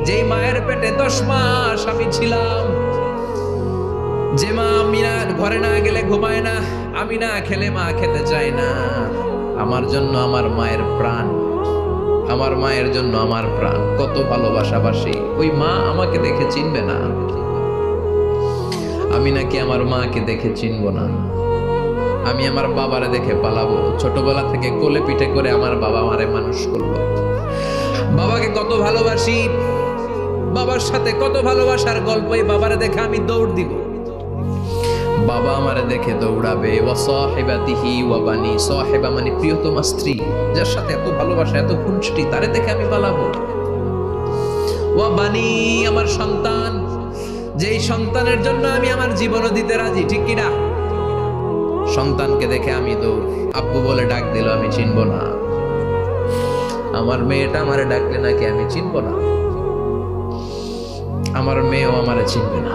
যেই মায়ের পেটে 10 মাস আমি ছিলাম, যে মা আমি না ঘরে না গেলে ঘুমায় না, আমি না খেলে মা খেতে চায় না। আমার জন্য আমার মায়ের প্রাণ, আমার মায়ের জন্য আমার প্রাণ, কত ভালোবাসাবাসী। ওই মা আমাকে দেখে চিনবে না, আমি নাকি আমার মাকে দেখে চিনবো না। আমি আমার বাবারে দেখে পালাবো। ছোটবেলা থেকে কোলে পিঠে করে আমার বাবা আমারে মানুষ করলো। বাবাকে কত ভালোবাসি, বাবার সাথে কত ভালোবাসার গল্প, এই বাবারে দেখে আমি দৌড় দিব। বাবা আমারে দেখে দৌড়াবে। ওয়া সাহিবাতিহি ওয়া বানি, সাহিবা মানে প্রিয়তমা স্ত্রী, যার সাথে এত ভালোবাসা এত খুনসুটি, তারে দেখে আমি পালাবো। ওয়া বানি আমার সন্তান, যেই সন্তানের জন্য আমি আমার জীবনও দিতে রাজি, ঠিক কি না? সন্তানকে দেখে আমি দৌড়। আব্বু বলে ডাক দিল, আমি চিনব না। আমার মেয়েটা আমারে ডাকলে নাকি আমি চিনব না, আমার মেয়েও আমারে চিনবে না।